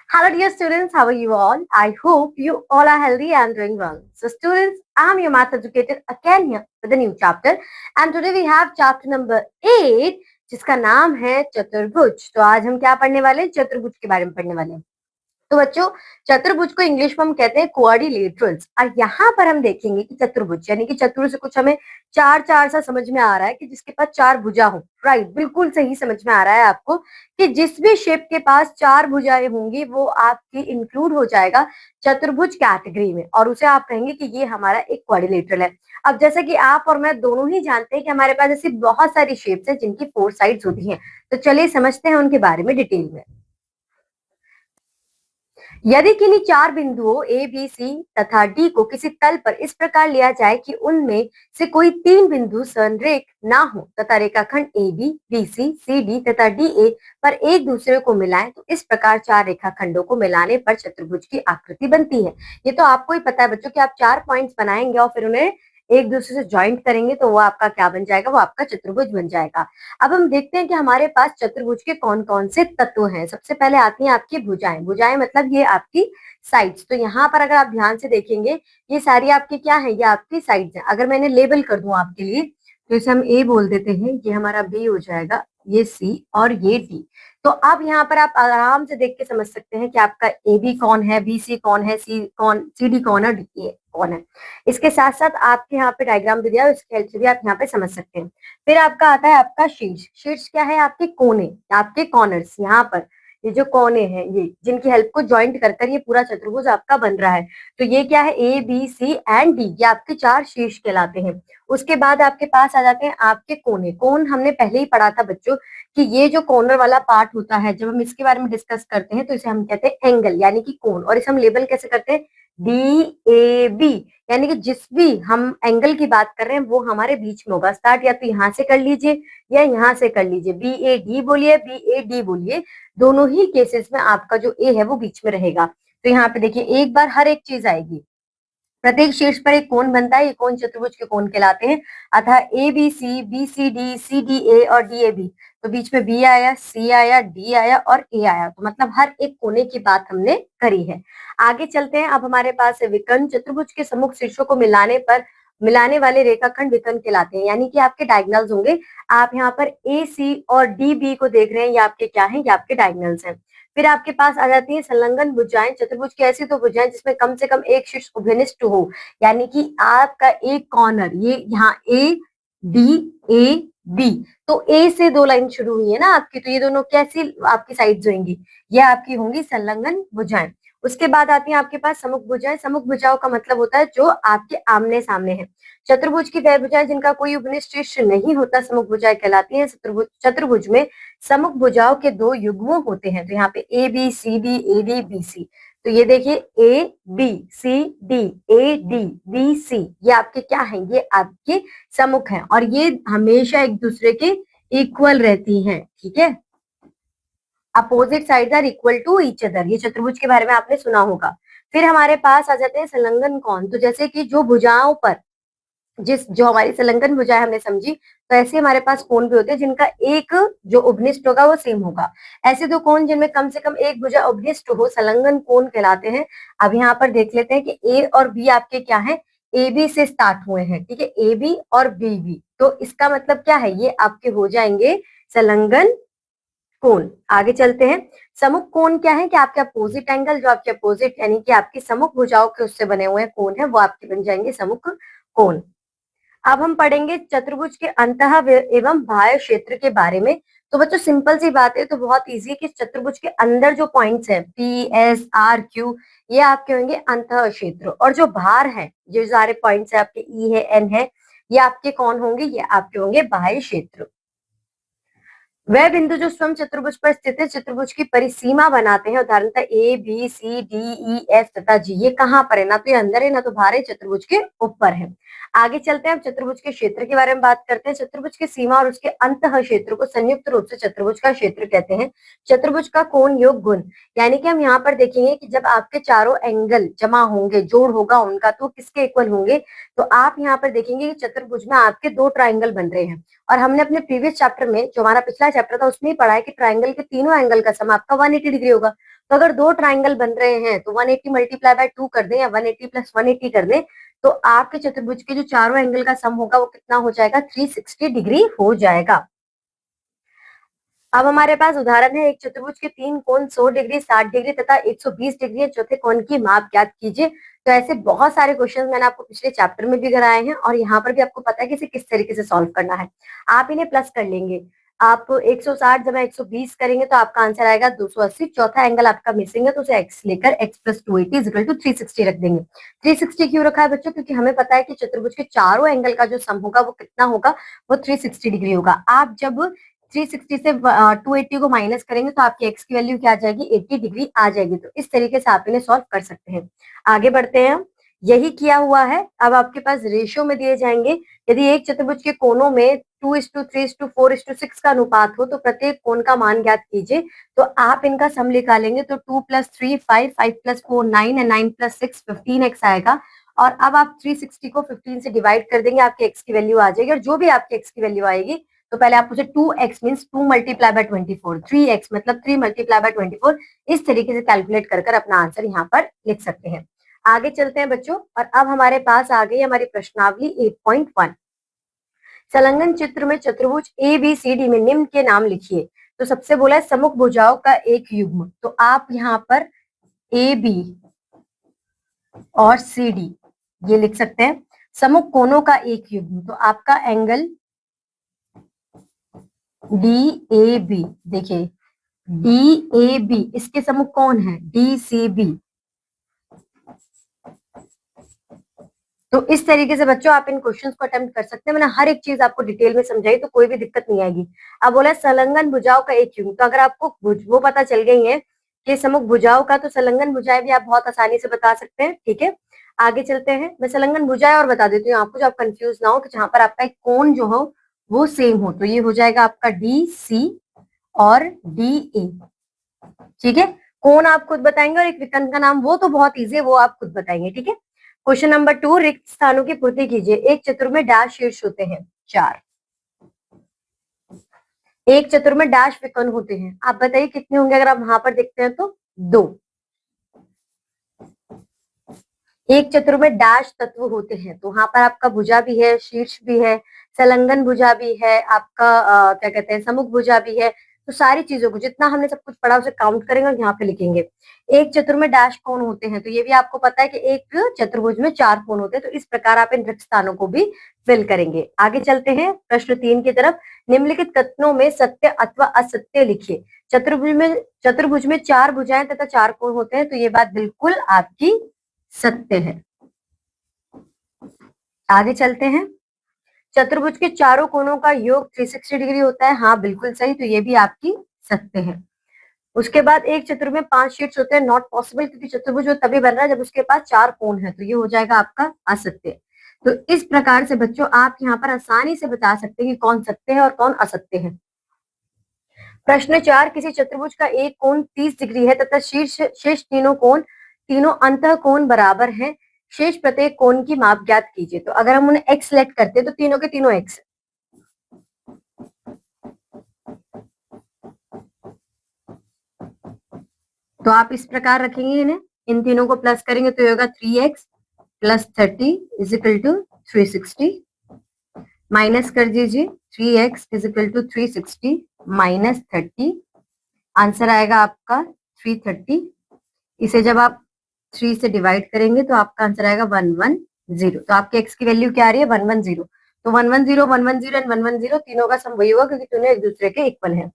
Hello, dear students. How are you all? I hope you all are healthy and doing well. So, students, I'm your math educator again here with a new chapter. And today we have chapter number 8, जिसका नाम है चतुर्भुज. तो आज हम क्या पढ़ने वाले हैं? चतुर्भुज के बारे में पढ़ने वाले हैं. तो बच्चों, चतुर्भुज को इंग्लिश में हम कहते हैं क्वाड्रिलेटरल्स. और यहाँ पर हम देखेंगे कि चतुर्भुज यानी कि चतुर से कुछ हमें चार चार सा समझ में आ रहा है कि जिसके पास चार भुजा हो. राइट, बिल्कुल सही समझ में आ रहा है आपको कि जिस भी शेप के पास चार भुजाएं होंगी वो आपकी इंक्लूड हो जाएगा चतुर्भुज कैटेगरी में, और उसे आप कहेंगे कि ये हमारा एक क्वाड्रिलेटरल है. अब जैसा कि आप और मैं दोनों ही जानते हैं कि हमारे पास ऐसी बहुत सारी शेप्स हैं जिनकी 4 साइड्स होती हैं. तो चलिए समझते हैं उनके बारे में डिटेल में. यदि किन्हीं चार बिंदुओं ए बी सी तथा डी को किसी तल पर इस प्रकार लिया जाए कि उनमें से कोई तीन बिंदु संरेख ना हो तथा रेखाखंड ए बी सी डी तथा डी ए पर एक दूसरे को मिलाएं, तो इस प्रकार चार रेखाखंडों को मिलाने पर चतुर्भुज की आकृति बनती है. ये तो आपको ही पता है बच्चों कि आप चार पॉइंट्स बनाएंगे और फिर उन्हें एक दूसरे से ज्वाइंट करेंगे तो वो आपका क्या बन जाएगा? वो आपका चतुर्भुज बन जाएगा. अब हम देखते हैं कि हमारे पास चतुर्भुज के कौन कौन से तत्व हैं. सबसे पहले आती हैं आपकी भुजाएं. भुजाएं मतलब ये आपकी साइड्स. तो यहाँ पर अगर आप ध्यान से देखेंगे ये सारी आपकी क्या है? ये आपकी साइड्स हैं. अगर मैंने लेबल कर दूं आपके लिए तो इसे हम ए बोल देते हैं, ये हमारा बी हो जाएगा, ये सी और ये डी. तो अब यहाँ पर आप आराम से देख के समझ सकते हैं कि आपका ए बी कौन है, बी सी कौन है, सी डी कौन है, डी ए कौन है. इसके साथ साथ आपके यहाँ पे डायग्राम भी दिया है, उसकी हेल्प से भी आप यहाँ पे समझ सकते हैं. फिर आपका आता है आपका शीर्ष. शीर्ष क्या है? आपके कोने, आपके कॉर्नर्स. यहाँ पर ये जो कोने हैं ये जिनकी हेल्प को ज्वाइंट कर कर ये पूरा चतुर्भुज आपका बन रहा है. तो ये क्या है? A B C and D, ये आपके चार शीर्ष कहलाते हैं. उसके बाद आपके पास आ जाते हैं आपके कोने. कोण हमने पहले ही पढ़ा था बच्चों कि ये जो कॉर्नर वाला पार्ट होता है, जब हम इसके बारे में डिस्कस करते हैं तो इसे हम कहते हैं एंगल यानी कि कोण. और इसे हम लेबल कैसे करते हैं? डी ए बी, यानी कि जिस भी हम एंगल की बात कर रहे हैं वो हमारे बीच में होगा. स्टार्ट या तो यहाँ से कर लीजिए या यहाँ से कर लीजिए. बी ए डी बोलिए, बी ए डी बोलिए, दोनों ही केसेस में आपका जो ए है वो बीच में रहेगा. तो यहाँ पे देखिए एक बार हर एक चीज आएगी. प्रत्येक शीर्ष पर एक कोण बनता है, ये कोण चतुर्भुज के कोण कहलाते हैं. अतः ए बी सी डी ए और डी ए बी, तो बीच में बी आया, सी आया, डी आया और ए आया. तो मतलब हर एक कोने की बात हमने करी है. आगे चलते हैं. अब हमारे पास है विकर्ण. चतुर्भुज के सम्मुख शीर्षों को मिलाने वाले रेखाखंड विकर्ण कहलाते हैं, यानी कि आपके डायगोनल्स होंगे. आप यहाँ पर ए सी और डी बी को देख रहे हैं, ये आपके क्या है? ये आपके डायगोनल्स हैं. फिर आपके पास आ जाती है संलग्न भुजाएं. चतुर्भुज की ऐसी तो भुजाएं जिसमें कम से कम एक शीर्ष उभयनिष्ठ हो, यानी कि आपका एक कॉर्नर ये यहाँ ए डी ए बी, तो ए से दो लाइन शुरू हुई है ना आपकी, तो ये दोनों कैसी आपकी साइड्स होंगी? ये आपकी होंगी संलग्न भुजाएं. उसके बाद आती है आपके पास सम्मुख भुजाएं. सम्मुख भुजाओं का मतलब होता है जो आपके आमने सामने है. चतुर्भुज की वह भुजाएं जिनका कोई उपनिष्ठ शीर्ष नहीं होता सम्मुख भुजाएं कहलाती हैं. चतुर्भुज में सम्मुख भुजाओं के दो युग्म होते हैं. तो यहाँ पे A B C D A D B C, तो ये देखिए A B C D A D B C, ये आपके क्या हैं? ये आपके सम्मुख हैं और ये हमेशा एक दूसरे के इक्वल रहती हैं. ठीक है, opposite sides are equal to each other. ये चतुर्भुज के बारे में आपने सुना होगा. फिर हमारे पास आ जाते हैं संलग्न कोण. तो जैसे कि जो भुजाओं पर जो हमारी संलग्न भुजाएं हमने समझी, तो ऐसे हमारे पास कोण भी होते हैं जिनका एक जो उभनिष्ठ होगा वो सेम होगा. ऐसे दो कोण जिनमें कम से कम एक भुजा उभनिष्ठ हो संलग्न कोण कहलाते हैं. अब यहाँ पर देख लेते हैं कि ए और बी आपके क्या है? ए बी से स्टार्ट हुए हैं. ठीक है, ए बी और बी बी, तो इसका मतलब क्या है? ये आपके हो जाएंगे संलग्न कोण. आगे चलते हैं. सम्मुख कोण क्या है? कि आपके अपोजिट एंगल, जो आपके अपोजिट यानी कि आपकी सम्मुख भुजाओं के उससे बने हुए कोण है वो आपके बन जाएंगे सम्मुख कोण. अब हम पढ़ेंगे चतुर्भुज के अंतः एवं बाह्य क्षेत्र के बारे में. तो बच्चों सिंपल सी बात है, तो बहुत इजी है कि चतुर्भुज के अंदर जो पॉइंट्स हैं पी एस आर क्यू, ये आपके होंगे अंतः क्षेत्र, और जो बाहर है ये सारे पॉइंट्स है आपके ई है एन है, ये आपके कौन होंगे? ये आपके होंगे बाह्य क्षेत्र. वह बिंदु जो स्वयं चतुर्भुज पर स्थित है चतुर्भुज की परिसीमा बनाते हैं. उदाहरणतः A B C D E F तथा जी, ये कहाँ पर है? ना तो ये अंदर है ना तो बाहर है, चतुर्भुज के ऊपर है. आगे चलते हैं. अब चतुर्भुज के क्षेत्र के बारे में बात करते हैं. चतुर्भुज की सीमा और उसके अंतः क्षेत्र को संयुक्त रूप से चतुर्भुज का क्षेत्र कहते हैं. चतुर्भुज का कोण योग गुण, यानी कि हम यहाँ पर देखेंगे कि जब आपके चारों एंगल जमा होंगे, जोड़ होगा उनका, तो किसके इक्वल होंगे? तो आप यहाँ पर देखेंगे कि चतुर्भुज में आपके दो ट्राइंगल बन रहे हैं. और हमने अपने प्रीवियस चैप्टर में, जो हमारा पिछला चैप्टर था, उसमें ही पढ़ा है कि ट्राइंगल के तीनों एंगल का सम आपका 180 डिग्री होगा. तो अगर दो ट्राइंगल बन रहे हैं तो 180 मल्टीप्लाई बाय 2 कर दें या 180 प्लस 180 कर दें, तो आपके चतुर्भुज के जो चारों एंगल का सम होगा वो कितना हो जाएगा, 360 डिग्री हो जाएगा। अब हमारे पास उदाहरण है, एक चतुर्भुज के तीन कोण 100 डिग्री, 60 डिग्री तथा 120 डिग्री है, चौथे कोण की माप ज्ञात कीजिए। तो ऐसे बहुत सारे क्वेश्चन मैंने आपको पिछले चैप्टर में भी कराए हैं और यहाँ पर भी आपको पता है कि इसे किस तरीके से सॉल्व करना है। आप इन्हें प्लस कर लेंगे, आप 160 जमा 120 करेंगे तो आपका आंसर आएगा 280। चौथा एंगल आपका मिसिंग है तो उसे x लेकर x प्लस 280 इक्वल टू 360 रख देंगे। 360 क्यों रखा है बच्चों, क्योंकि हमें पता है कि चतुर्भुज के चारों एंगल का जो सम होगा वो कितना होगा, वो 360 डिग्री होगा। आप जब 360 से 280 को माइनस करेंगे तो आपकी x की वैल्यू क्या आ जाएगी, 80 डिग्री आ जाएगी। तो इस तरीके से आप इन्हें सॉल्व कर सकते हैं। आगे बढ़ते हैं, यही किया हुआ है। अब आपके पास रेशियो में दिए जाएंगे, यदि एक चतुर्भुज के कोनों में 2:3:4:6 का अनुपात हो तो प्रत्येक कोण का मान ज्ञात कीजिए। तो आप इनका सम निकालेंगे तो 2 + 3 5, 5 + 4 9 और 9 + 6 15x आएगा। और अब आप 360 को 15 से डिवाइड कर देंगे, आपकी x की वैल्यू आ जाएगी। और जो भी आपकी x की वैल्यू आएगी तो पहले आप उसे 2x means 2 multiply by 24, 3x मतलब 3 मल्टीप्लाई बाय 24, इस तरीके से कैलकुलेट कर अपना आंसर यहाँ पर लिख सकते हैं। आगे चलते हैं बच्चों, और अब हमारे पास आ गई हमारी प्रश्नावली 8.1। संलग्न चित्र में चतुर्भुज ABCD में निम्न के नाम लिखिए। तो सबसे बोला है सम्मुख भुजाओं का एक युग्म, तो आप यहाँ पर AB और CD ये लिख सकते हैं। सम्मुख कोणों का एक युग्म, तो आपका एंगल DAB, देखिए DAB इसके सम्मुख कौन है, DCB। तो इस तरीके से बच्चों आप इन क्वेश्चंस को अटेम्प्ट कर सकते हैं। मैंने हर एक चीज आपको डिटेल में समझाई तो कोई भी दिक्कत नहीं आएगी। अब बोला संलग्न भुजाओं का एक युग्म, तो अगर आपको वो पता चल गई है कि सम्मुख भुजाओं का, तो संलग्न भुजाएं भी आप बहुत आसानी से बता सकते हैं। ठीक है, आगे चलते हैं। मैं संलग्न भुजाएं और बता देती हूँ आपको, जो आप कंफ्यूज ना हो, कि जहां पर आपका एक कोण जो हो वो सेम हो। तो ये हो जाएगा आपका DC और DA। ठीक है, कोण आप खुद बताएंगे और एक विकर्ण का नाम, वो तो बहुत इजी है, वो आप खुद बताएंगे। ठीक है, क्वेश्चन नंबर 2, रिक्त स्थानों की पूर्ति कीजिए। एक चतुर में डैश शीर्ष होते हैं, 4। एक चतुर में डैश विकर्ण होते हैं, आप बताइए कितने होंगे। अगर आप वहां पर देखते हैं तो 2। एक चतुर में डैश तत्व होते हैं, तो वहां पर आपका भुजा भी है, शीर्ष भी है, संलग्न भुजा भी है, आपका क्या कहते हैं, सम्मुख भुजा भी है। तो सारी चीजों को जितना हमने सब कुछ पढ़ा उसे काउंट करेंगे और यहाँ पे लिखेंगे। एक चतुर में डैश कोण होते हैं, तो ये भी आपको पता है कि एक चतुर्भुज में 4 कोण होते हैं। तो इस प्रकार आप इन रिक्त स्थानों को भी फिल करेंगे। आगे चलते हैं प्रश्न 3 की तरफ। निम्नलिखित कथनों में सत्य अथवा असत्य लिखिए। चतुर्भुज में 4 भुजाएं तथा 4 कोण होते हैं, तो ये बात बिल्कुल आपकी सत्य है। आगे चलते हैं, चतुर्भुज के चारों कोणों का योग 360 डिग्री होता है, हाँ बिल्कुल सही, तो ये भी आपकी सत्य है। उसके बाद एक चतुर्भुज में 5 शीट्स होते हैं, नॉट पॉसिबल, क्योंकि चतुर्भुज वो तभी बन रहा है जब उसके पास 4 कोण है, तो ये हो जाएगा आपका असत्य। तो इस प्रकार से बच्चों आप यहाँ पर आसानी से बता सकते हैं कि कौन सत्य है और कौन असत्य है। प्रश्न 4, किसी चतुर्भुज का एक कोण 30 डिग्री है तथा शेष तीनों अंतः कोण बराबर है। शेष प्रत्येक कोण की माप ज्ञात कीजिए। तो अगर हम उन्हें x सेलेक्ट करते हैं तो तीनों के तीनों x, तो आप इस प्रकार रखेंगे इन्हें, इन तीनों को प्लस करेंगे तो होगा 3x + 30 = 360। माइनस कर दीजिए 3x = 360 - 30, आंसर आएगा आपका 330। इसे जब आप 3 से डिवाइड करेंगे तो आपका आंसर आएगा 110। तो आपके x की वैल्यू क्या आ रही है, 110। तो 110, 110 एंड 110 तीनों का सम वही होगा, क्योंकि तीनों एक दूसरे के इक्वल है।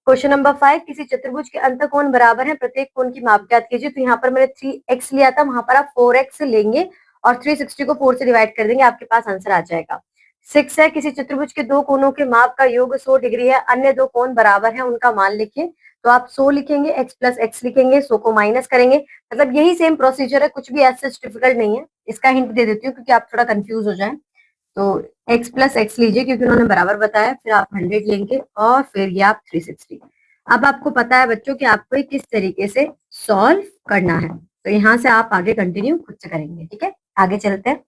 क्वेश्चन नंबर 5, किसी चतुर्भुज के अंत कोण बराबर है, प्रत्येक कोण की माप ज्ञात कीजिए। तो यहाँ पर मैंने 3x लिया था, वहां पर आप 4x लेंगे और 360 को 4 से डिवाइड कर देंगे, आपके पास आंसर आ जाएगा। 6 है, किसी चतुर्भुज के दो कोणों के माप का योग 100 डिग्री है, अन्य दो कोण बराबर है, उनका मान लिखिए। तो आप 100 लिखेंगे, x + x लिखेंगे, 100 को माइनस करेंगे। मतलब यही सेम प्रोसीजर है, कुछ भी ऐसा डिफिकल्ट नहीं है। इसका हिंट दे देती हूँ क्योंकि आप थोड़ा कंफ्यूज हो जाए। तो x + x लीजिए क्योंकि उन्होंने बराबर बताया, फिर आप 100 लेंगे और फिर ये आप 360। अब आपको पता है बच्चों कि आपको किस तरीके से सॉल्व करना है, तो यहाँ से आप आगे कंटिन्यू खुद से करेंगे। ठीक है, आगे चलते हैं।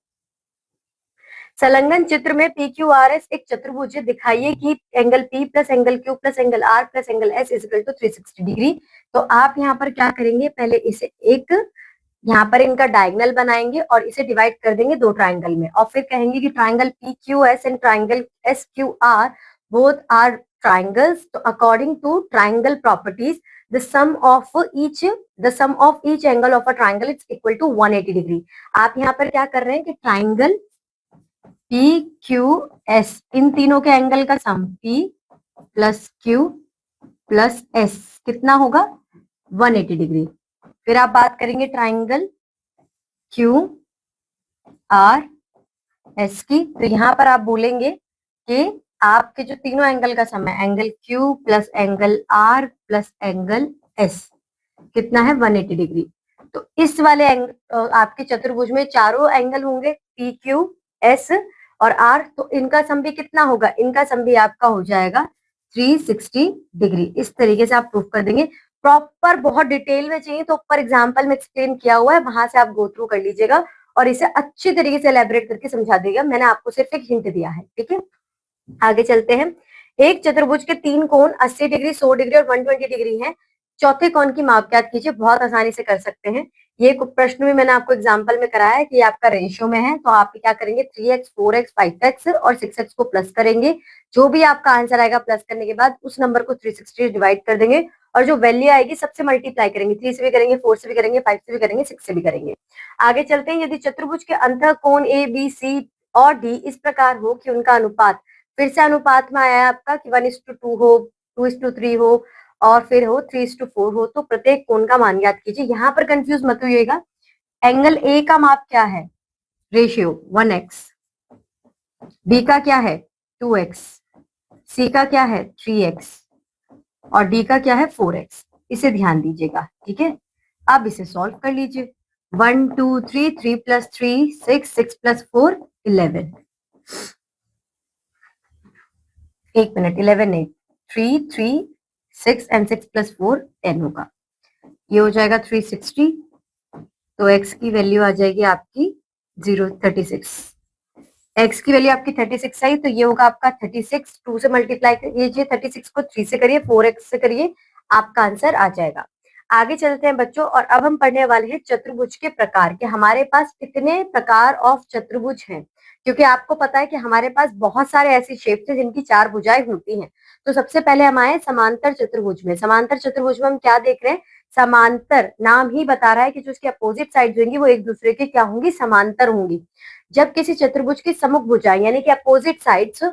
संलग्न चित्र में पी क्यू आर एस एक चतुर्भुज है, दिखाइए कि angle P plus angle Q plus angle R plus angle S is equal to 360 degree. तो आप यहाँ पर क्या करेंगे, पहले इसे एक यहाँ पर इनका डायगोनल बनाएंगे और इसे डिवाइड कर देंगे दो ट्राइंगल में, और फिर कहेंगे कि triangle P Q S and triangle S Q R both are triangles, तो according to triangle properties the sum of each angle of a triangle is equal to 180 degree. आप यहाँ पर क्या कर रहे हैं कि ट्राइंगल P Q S इन तीनों के एंगल का सम P plus Q plus S कितना होगा 180 डिग्री। फिर आप बात करेंगे ट्राइंगल Q R S की, तो यहाँ पर आप बोलेंगे कि आपके जो तीनों एंगल का सम है angle Q plus angle R plus angle S कितना है 180 डिग्री। तो इस वाले आपके चतुर्भुज में चारों एंगल होंगे P Q S और R, तो इनका सम भी कितना होगा, इनका सम भी आपका हो जाएगा 360 डिग्री। इस तरीके से आप प्रूफ कर देंगे। प्रॉपर बहुत डिटेल में चाहिए तो ऊपर एग्जाम्पल में एक्सप्लेन किया हुआ है, वहां से आप गो थ्रू कर लीजिएगा और इसे अच्छी तरीके से एलैबोरेट करके समझा देगा। मैंने आपको सिर्फ एक हिंट दिया है, ठीक है। आगे चलते हैं। एक चतुर्भुज के तीन कोण 80 डिग्री 100 डिग्री और 120 डिग्री हैं, चौथे कोण की माप ज्ञात कीजिए। बहुत आसानी से कर सकते हैं, ये प्रश्न भी मैंने आपको एग्जांपल में कराया है कि आपका रेशियो में है, तो आप क्या करेंगे 3x 4x 5x और 6x को प्लस करेंगे। जो भी आपका आंसर आएगा प्लस करने के बाद उस नंबर को 360 डिवाइड कर देंगे और जो वैल्यू आएगी सबसे मल्टीप्लाई करेंगे, 3 से भी करेंगे, 4 से भी करेंगे, 5 से भी करेंगे, 6 से भी करेंगे। आगे चलते हैं। यदि चतुर्भुज के अंतः कोण ए बी सी और डी इस प्रकार हो कि उनका अनुपात, फिर से अनुपात में आया आपका कि 1:2 हो, 2:3 हो और फिर हो 3:4 हो, तो प्रत्येक कोण का मान ज्ञात कीजिए। यहाँ पर कंफ्यूज मत होइएगा। एंगल ए का माप क्या है, रेशियो 1x, बी का क्या है 2x, सी का क्या है 3x और डी का क्या है 4x। इसे ध्यान दीजिएगा, ठीक है। अब इसे सॉल्व कर लीजिए। 1 2 3 3 प्लस 3 6 6 प्लस 4 11। एक मिनट, 11 नहीं, 3 3 6 एंड 6 प्लस 4 10 होगा। ये हो जाएगा 360, तो x की वैल्यू आ जाएगी आपकी 36। x की वैल्यू आपकी 36 आई, तो ये होगा आपका 36। 2 से मल्टीप्लाई कीजिए, 36 को 3 से करिए, 4x से करिए, आपका आंसर आ जाएगा। आगे चलते हैं बच्चों, और अब हम पढ़ने वाले हैं चतुर्भुज के प्रकार के। हमारे पास कितने प्रकार ऑफ चतुर्भुज हैं, क्योंकि आपको पता है कि हमारे पास बहुत सारे ऐसी शेप्स हैं जिनकी 4 भुजाएं होती हैं। तो सबसे पहले हम आए समांतर चतुर्भुज में। समांतर चतुर्भुज में हम क्या देख रहे हैं, समांतर, नाम ही बता रहा है कि जो उसकी अपोजिट साइड होंगी वो एक दूसरे के क्या होंगी, समांतर होंगी। जब किसी चतुर्भुज की सम्मुख भुजाएं यानी कि अपोजिट साइड्स,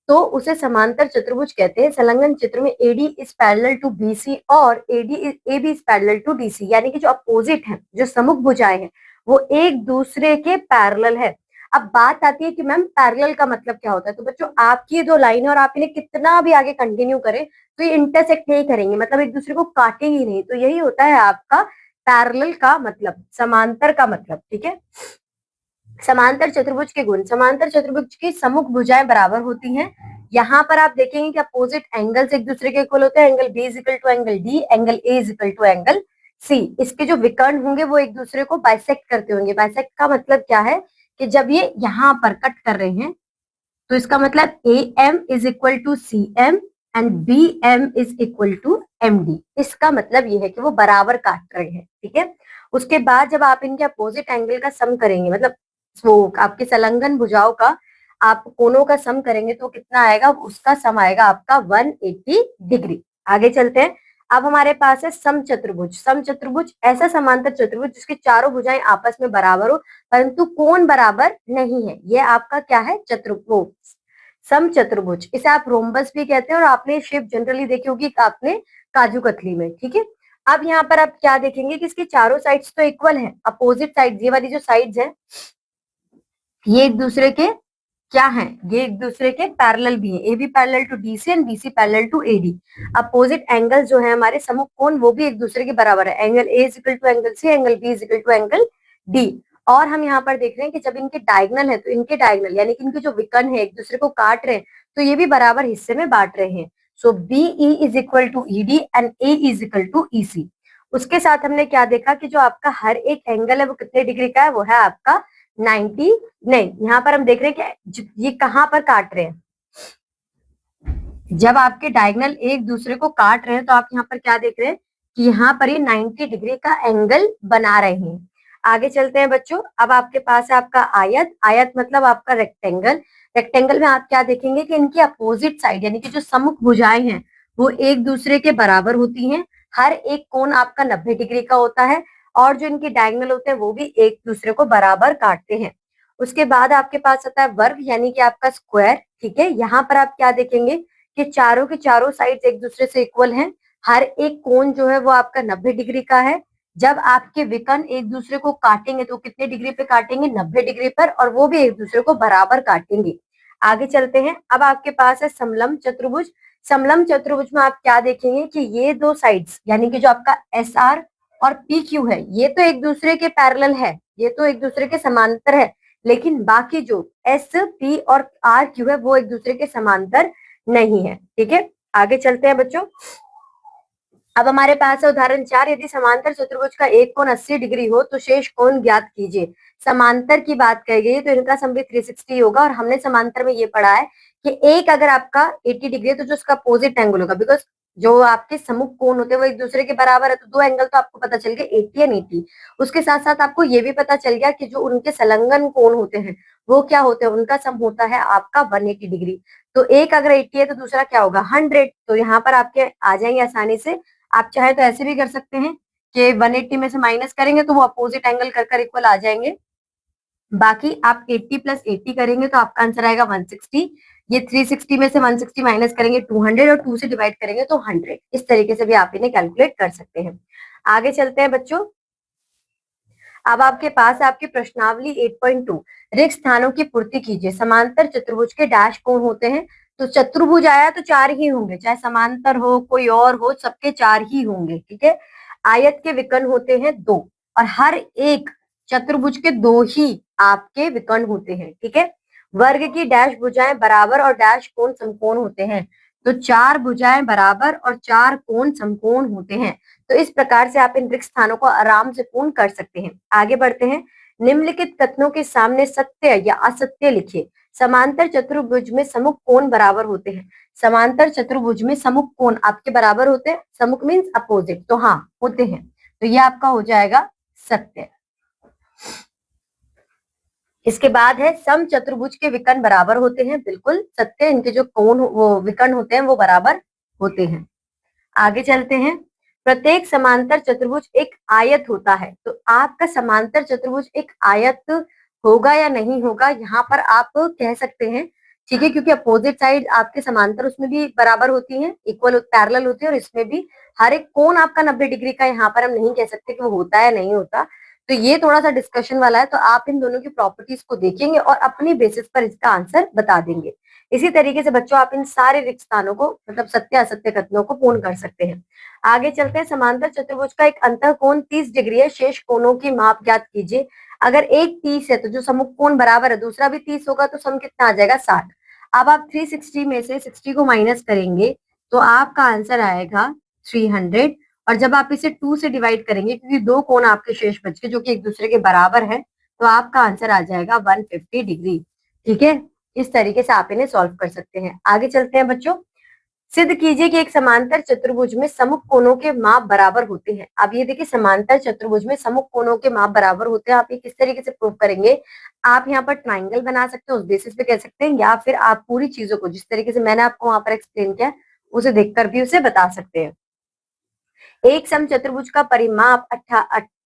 तो उसे समांतर चतुर्भुज कहते हैं। संलग्न चित्र में AD is parallel to BC और AB is parallel to DC, यानी कि जो अपोजिट है, जो सम्मुख भुजाएं हैं, वो एक दूसरे के पैरेलल है। अब बात आती है कि मैम पैरेलल का मतलब क्या होता है। तो बच्चों आपकी दो लाइन है और आप इन्हें कितना भी आगे कंटिन्यू करें तो ये इंटरसेक्ट नहीं करेंगे, मतलब एक दूसरे को काटेंगे ही नहीं। तो यही होता है आपका पैरेलल का मतलब, समांतर का मतलब, ठीक है। समांतर चतुर्भुज के गुण, समांतर चतुर्भुज की सम्मुख भुजाएं बराबर होती हैं। यहाँ पर आप देखेंगे कि अपोजिट एंगल्स एक दूसरे के इक्वल होते हैं। Angle B is equal to angle D, angle A is equal to angle C। इसके जो विकर्ण होंगे वो एक दूसरे को बाइसेक्ट करते होंगे। बाइसेक्ट का मतलब क्या है कि जब ये यहाँ पर कट कर रहे हैं तो इसका मतलब AM is equal to CM and BM is equal to MD। इसका मतलब ये है कि वो बराबर काट रहे हैं, ठीक है। उसके बाद जब आप इनके अपोजिट एंगल का सम करेंगे, मतलब वो आपके संलग्न भुजाओं का आप कोणों का सम करेंगे तो कितना आएगा, उसका सम आएगा आपका 180 डिग्री। आगे चलते हैं। अब हमारे पास है समचतुर्भुज। समचतुर्भुज ऐसा समांतर चतुर्भुज जिसकी चारों भुजाएं आपस में बराबर हो परंतु कोण बराबर नहीं है। ये आपका क्या है, चतुर्भुज, समचतुर्भुज। इसे आप रोम्बस भी कहते हैं और आपने शेप जनरली देखी होगी आपने काजू कतली में, ठीक है। अब यहाँ पर आप क्या देखेंगे कि इसके चारों साइड्स तो इक्वल है। अपोजिट साइड, ये वाली जो साइड्स है ये एक दूसरे के क्या है, ये एक दूसरे के पैरेलल भी है। A B parallel to DC and BC parallel to AD। Opposite angle जो है हमारे सम्मुख कोण वो भी एक दूसरे के बराबर है। Angle A is equal to angle C, angle B is equal to angle D। और हम यहाँ पर देख रहे हैं कि जब इनके डायगोनल है तो इनके डायगोनल यानी कि इनके जो विकर्ण है एक दूसरे को काट रहे हैं तो ये भी बराबर हिस्से में बांट रहे हैं। So BE is equal to ED and A is equal to EC। उसके साथ हमने क्या देखा कि जो आपका हर एक एंगल है वो कितने डिग्री का है, वो है आपका 90 नहीं, यहाँ पर हम देख रहे हैं कि ये कहाँ पर काट रहे हैं। जब आपके डायगोनल एक दूसरे को काट रहे हैं तो आप यहाँ पर क्या देख रहे हैं कि यहाँ पर ये 90 डिग्री का एंगल बना रहे हैं। आगे चलते हैं बच्चों। अब आपके पास है आपका आयत। आयत मतलब आपका रेक्टेंगल। रेक्टेंगल में आप क्या देखेंगे कि इनकी अपोजिट साइड यानी कि जो सम्मुख भुजाएं हैं वो एक दूसरे के बराबर होती हैं। हर एक कोण आपका 90 डिग्री का होता है और जो इनके डायगोनल होते हैं वो भी एक दूसरे को बराबर काटते हैं। उसके बाद आपके पास आता है वर्ग यानी कि आपका स्क्वायर। ठीक है, यहाँ पर आप क्या देखेंगे कि चारों के चारों साइड्स एक दूसरे से इक्वल हैं। हर एक कोण जो है वो आपका 90 डिग्री का है। जब आपके विकर्ण एक दूसरे को काटेंगे तो कितने डिग्री पे काटेंगे? 90 डिग्री पर, और वो भी एक दूसरे को बराबर काटेंगे। आगे चलते हैं। अब आपके पास है समलंब चतुर्भुज। समलंब चतुर्भुज में आप क्या देखेंगे कि ये दो साइड्स यानी कि जो आपका एस आर और पी क्यू है ये तो एक दूसरे के पैरेलल है, ये तो एक दूसरे के समांतर है, लेकिन बाकी जो एस पी और आर क्यू है वो एक दूसरे के समांतर नहीं है। ठीक है, आगे चलते हैं बच्चों। अब हमारे पास है उदाहरण 4। यदि समांतर चतुर्भुज का एक कोण 80 डिग्री हो तो शेष कोण ज्ञात कीजिए। समांतर की बात कही गई तो इनका सम भी 360 होगा, और हमने समांतर में ये पढ़ा है कि एक अगर आपका 80 डिग्री है तो जो उसका अपोजिट एंगल होगा, बिकॉज जो आपके सम्मुख कोण होते हैं वो एक दूसरे के बराबर है, तो दो एंगल तो आपको पता चल गया 80 एंड 80। उसके साथ साथ आपको ये भी पता चल गया कि जो उनके संलग्न कोण होते हैं वो क्या होते हैं, उनका सम होता है आपका 180 डिग्री। तो एक अगर 80 है तो दूसरा क्या होगा 100। तो यहाँ पर आपके आ जाएंगे आसानी से। आप चाहे तो ऐसे भी कर सकते हैं कि 180 में से माइनस करेंगे तो वो अपोजिट एंगल कर इक्वल आ जाएंगे। बाकी आप 80 प्लस 80 करेंगे तो आपका आंसर आएगा 160। ये 360 में से 160 माइनस करेंगे 200, और 2 से डिवाइड करेंगे तो 100। इस तरीके से भी आप इन्हें कैलकुलेट कर सकते हैं। आगे चलते हैं बच्चों। अब आपके पास आपकी प्रश्नावली 8.2 रिक्त स्थानों की पूर्ति कीजिए। समांतर चतुर्भुज के डैश कोण होते हैं। तो चतुर्भुज आया तो चार ही होंगे, चाहे समांतर हो कोई और हो, सबके चार ही होंगे। ठीक है, आयत के विकर्ण होते हैं दो, और हर एक चतुर्भुज के दो ही आपके विकर्ण होते हैं। ठीक है, वर्ग की डैश भुजाएं बराबर और डैश कोण समकोण होते हैं। तो चार भुजाएं बराबर और चार कोण समकोण होते हैं। तो इस प्रकार से आप इन रिक्त स्थानों को आराम से पूर्ण कर सकते हैं। आगे बढ़ते हैं। निम्नलिखित कथनों के सामने सत्य या असत्य लिखिए। समांतर चतुर्भुज में सम्मुख कोण बराबर होते हैं। समांतर चतुर्भुज में सम्मुख कोण आपके बराबर होते हैं। सम्मुख मीन्स अपोजिट, तो हाँ होते हैं, तो ये आपका हो जाएगा सत्य। इसके बाद है सम चतुर्भुज के विकर्ण बराबर होते हैं। बिल्कुल सत्य, इनके जो कोण वो विकर्ण होते हैं वो बराबर होते हैं। आगे चलते हैं। प्रत्येक समांतर चतुर्भुज एक आयत होता है। तो आपका समांतर चतुर्भुज एक आयत होगा या नहीं होगा, यहाँ पर आप कह सकते हैं। ठीक है, क्योंकि अपोजिट साइड आपके समांतर उसमें भी बराबर होती हैं, इक्वल पैरेलल होती है, और इसमें भी हर एक कोण आपका 90 डिग्री का। यहाँ पर हम नहीं कह सकते कि वो होता है नहीं होता, तो ये थोड़ा सा डिस्कशन वाला है। तो आप इन दोनों की प्रॉपर्टीज को देखेंगे और अपनी बेसिस पर इसका आंसर बता देंगे। इसी तरीके से बच्चों आप इन सारे रिक्त स्थानों को मतलब सत्य असत्य कथनों को पूर्ण कर सकते हैं। आगे चलते हैं। समांतर चतुर्भुज का एक अंतः कोण 30 डिग्री है, शेष कोणों की माप ज्ञात कीजिए। अगर एक 30 है तो जो सम्मुख कोण बराबर है दूसरा भी 30 होगा, तो सम कितना आ जाएगा 60। अब आप 360 में से 60 को माइनस करेंगे तो आपका आंसर आएगा 300। और जब आप इसे 2 से डिवाइड करेंगे, क्योंकि दो कोण आपके शेष बच गए जो कि एक दूसरे के बराबर है, तो आपका आंसर आ जाएगा 150 डिग्री। ठीक है, इस तरीके से आप इन्हें सॉल्व कर सकते हैं। आगे चलते हैं बच्चों। सिद्ध कीजिए कि एक समांतर चतुर्भुज में सम्मुख कोणों के माप बराबर होते हैं। अब ये देखिए समांतर चतुर्भुज में सम्मुख कोणों के माप बराबर होते हैं। आप ये किस तरीके से प्रूव करेंगे? आप यहाँ पर ट्राइंगल बना सकते हैं, उस बेसिस पे कह सकते हैं, या फिर आप पूरी चीजों को जिस तरीके से मैंने आपको वहां पर एक्सप्लेन किया उसे देखकर भी उसे बता सकते हैं। एक समचतुर्भुज का परिमाप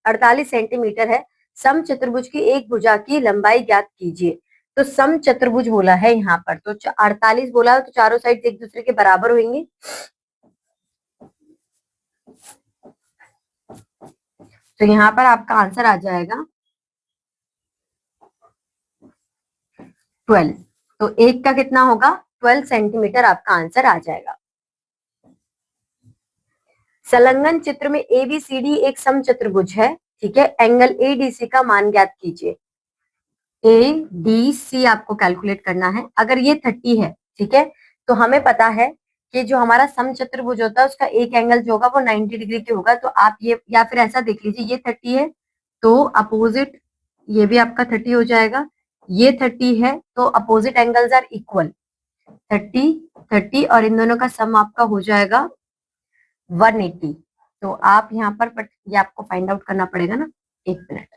48 सेंटीमीटर है। समचतुर्भुज की एक भुजा की लंबाई ज्ञात कीजिए। तो समचतुर्भुज बोला है यहाँ पर, तो 48 बोला है, तो चारों साइड एक दूसरे के बराबर होंगे। तो यहाँ पर आपका आंसर आ जाएगा 12। तो एक का कितना होगा? 12 सेंटीमीटर आपका आंसर आ जाएगा। संलग्न चित्र में एबीसीडी एक समचतुर्भुज है। ठीक है, एंगल एडीसी का मान ज्ञात कीजिए। एडीसी आपको कैलकुलेट करना है। अगर ये 30 है, ठीक है, तो हमें पता है कि जो हमारा समचतुर्भुज होता है उसका एक एंगल जो होगा वो 90 डिग्री की होगा। तो आप ये, या फिर ऐसा देख लीजिए, ये 30 है तो अपोजिट ये भी आपका 30 हो जाएगा, ये 30 है, तो अपोजिट एंगल्स आर इक्वल, 30 30, और इन दोनों का सम आपका हो जाएगा 180। तो आप यहाँ पर ये आपको फाइंड आउट करना पड़ेगा ना, एक मिनट।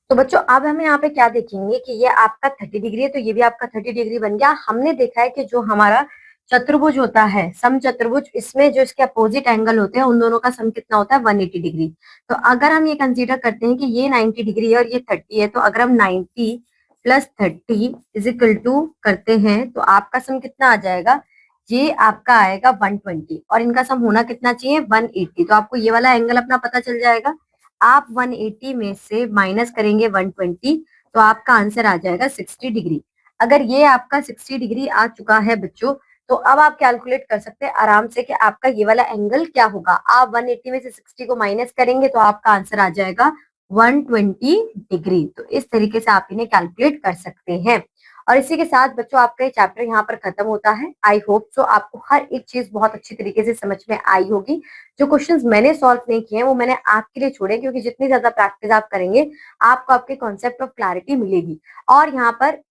तो बच्चों अब हम यहाँ पे क्या देखेंगे कि ये आपका 30 डिग्री है, तो ये भी आपका 30 डिग्री बन गया। हमने देखा है कि जो हमारा चतुर्भुज होता है, सम चतुर्भुज, इसमें जो इसके अपोजिट एंगल होते हैं उन दोनों का सम कितना होता है, 180 डिग्री। तो अगर हम ये कंसीडर करते हैं कि ये 90 डिग्री है और ये 30 है, तो अगर हम 90 प्लस 30 इज इक्वल टू करते हैं तो आपका सम कितना आ जाएगा, ये आपका आएगा 120, और इनका सम होना कितना चाहिए, 180। तो आपको ये वाला एंगल अपना पता चल जाएगा। आप 180 में से माइनस करेंगे 120, तो आपका आंसर आ जाएगा 60 डिग्री। अगर ये आपका 60 डिग्री आ चुका है बच्चों, तो अब आप कैलकुलेट कर सकते हैं आराम से कि आपका ये वाला एंगल क्या होगा। आप 180 में से 60 को माइनस करेंगे तो आपका आंसर आ जाएगा 120 डिग्री। तो इस तरीके से आप इन्हें कैलकुलेट कर सकते हैं। और इसी के साथ बच्चों आपका ये चैप्टर यहाँ पर खत्म होता है। आई होप सो आपको हर एक चीज बहुत अच्छी तरीके से समझ में आई होगी। जो क्वेश्चंस मैंने सॉल्व नहीं किए हैं वो मैंने आपके लिए छोड़े, क्योंकि जितनी ज्यादा प्रैक्टिस आप करेंगे आपको आपके कॉन्सेप्ट ऑफ क्लैरिटी मिलेगी, और यहाँ पर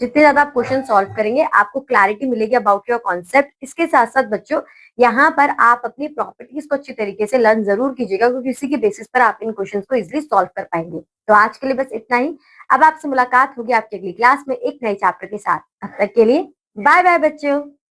जितने ज्यादा आप क्वेश्चन सॉल्व करेंगे आपको क्लैरिटी मिलेगी अबाउट योर कॉन्सेप्ट। इसके साथ साथ बच्चों यहाँ पर आप अपनी प्रॉपर्टीज को अच्छी तरीके से लर्न जरूर कीजिएगा, क्योंकि इसी के बेसिस पर आप इन क्वेश्चंस को इजिली सॉल्व कर पाएंगे। तो आज के लिए बस इतना ही। अब आपसे मुलाकात होगी आपकी अगली क्लास में एक नए चैप्टर के साथ। तब तक के लिए बाय बाय बच्चों।